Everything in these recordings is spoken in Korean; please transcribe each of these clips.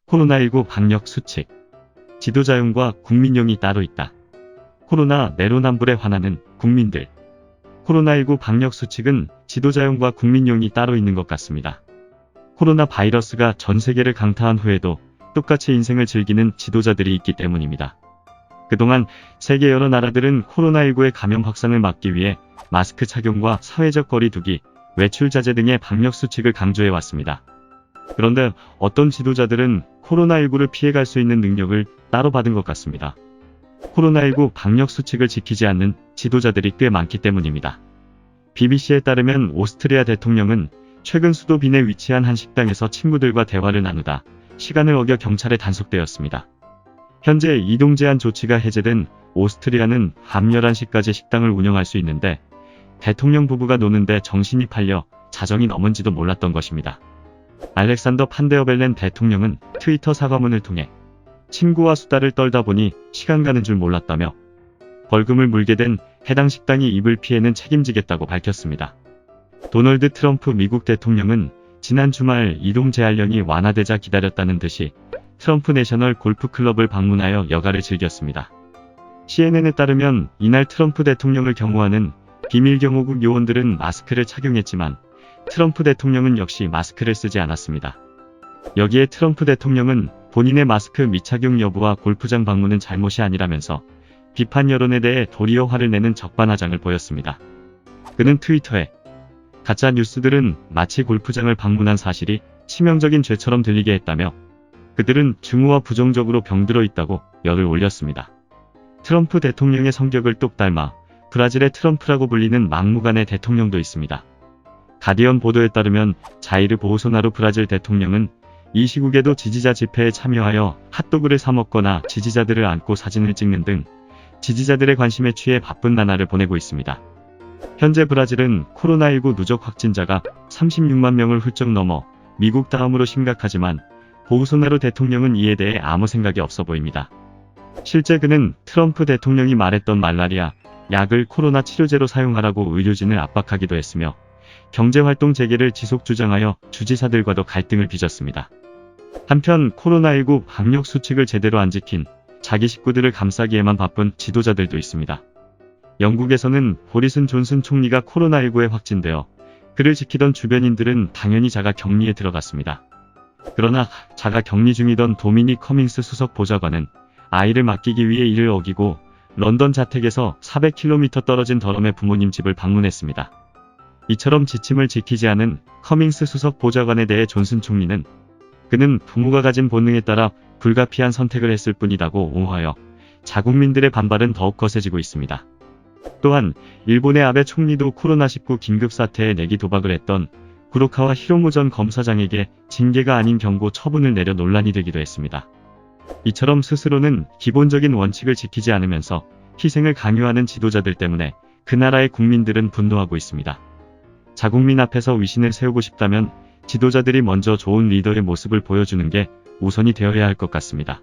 코로나19 방역 수칙. 지도자용과 국민용이 따로 있다. 코로나 내로남불에 화나는 국민들. 코로나19 방역 수칙은 지도자용과 국민용이 따로 있는 것 같습니다. 코로나 바이러스가 전 세계를 강타한 후에도 똑같이 인생을 즐기는 지도자들이 있기 때문입니다. 그동안 세계 여러 나라들은 코로나19의 감염 확산을 막기 위해 마스크 착용과 사회적 거리 두기, 외출 자제 등의 방역 수칙을 강조해 왔습니다. 그런데 어떤 지도자들은 코로나19를 피해갈 수 있는 능력을 따로 받은 것 같습니다. 코로나19 방역 수칙을 지키지 않는 지도자들이 꽤 많기 때문입니다. BBC에 따르면 오스트리아 대통령은 최근 수도 빈에 위치한 한 식당에서 친구들과 대화를 나누다 시간을 어겨 경찰에 단속되었습니다. 현재 이동 제한 조치가 해제된 오스트리아는 밤 11시까지 식당을 운영할 수 있는데 대통령 부부가 노는데 정신이 팔려 자정이 넘은지도 몰랐던 것입니다. 알렉산더 판데어벨렌 대통령은 트위터 사과문을 통해 친구와 수다를 떨다 보니 시간 가는 줄 몰랐다며 벌금을 물게 된 해당 식당이 입을 피해는 책임지겠다고 밝혔습니다. 도널드 트럼프 미국 대통령은 지난 주말 이동 제한령이 완화되자 기다렸다는 듯이 트럼프 내셔널 골프 클럽을 방문하여 여가를 즐겼습니다. CNN에 따르면 이날 트럼프 대통령을 경호하는 비밀 경호국 요원들은 마스크를 착용했지만 트럼프 대통령은 역시 마스크를 쓰지 않았습니다. 여기에 트럼프 대통령은 본인의 마스크 미착용 여부와 골프장 방문은 잘못이 아니라면서 비판 여론에 대해 도리어 화를 내는 적반하장을 보였습니다. 그는 트위터에 가짜 뉴스들은 마치 골프장을 방문한 사실이 치명적인 죄처럼 들리게 했다며 그들은 증오와 부정적으로 병들어 있다고 열을 올렸습니다. 트럼프 대통령의 성격을 똑 닮아 브라질의 트럼프라고 불리는 막무가내 대통령도 있습니다. 가디언 보도에 따르면 자이르 보우소나루 브라질 대통령은 이 시국에도 지지자 집회에 참여하여 핫도그를 사 먹거나 지지자들을 안고 사진을 찍는 등 지지자들의 관심에 취해 바쁜 나날을 보내고 있습니다. 현재 브라질은 코로나19 누적 확진자가 36만 명을 훌쩍 넘어 미국 다음으로 심각하지만 보우소나루 대통령은 이에 대해 아무 생각이 없어 보입니다. 실제 그는 트럼프 대통령이 말했던 말라리아 약을 코로나 치료제로 사용하라고 의료진을 압박하기도 했으며 경제활동 재개를 지속 주장하여 주지사들과도 갈등을 빚었습니다. 한편 코로나19 방역 수칙을 제대로 안 지킨 자기 식구들을 감싸기에만 바쁜 지도자들도 있습니다. 영국에서는 보리슨 존슨 총리가 코로나19에 확진되어 그를 지키던 주변인들은 당연히 자가 격리에 들어갔습니다. 그러나 자가 격리 중이던 도미닉 커밍스 수석 보좌관은 아이를 맡기기 위해 이를 어기고 런던 자택에서 400km 떨어진 더럼의 부모님 집을 방문했습니다. 이처럼 지침을 지키지 않은 커밍스 수석 보좌관에 대해 존슨 총리는 그는 부모가 가진 본능에 따라 불가피한 선택을 했을 뿐이다고 옹호하여 자국민들의 반발은 더욱 거세지고 있습니다. 또한 일본의 아베 총리도 코로나19 긴급사태에 내기 도박을 했던 구로카와 히로무 전 검사장에게 징계가 아닌 경고 처분을 내려 논란이 되기도 했습니다. 이처럼 스스로는 기본적인 원칙을 지키지 않으면서 희생을 강요하는 지도자들 때문에 그 나라의 국민들은 분노하고 있습니다. 자국민 앞에서 위신을 세우고 싶다면 지도자들이 먼저 좋은 리더의 모습을 보여주는 게 우선이 되어야 할 것 같습니다.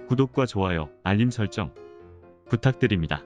구독과 좋아요, 알림 설정 부탁드립니다.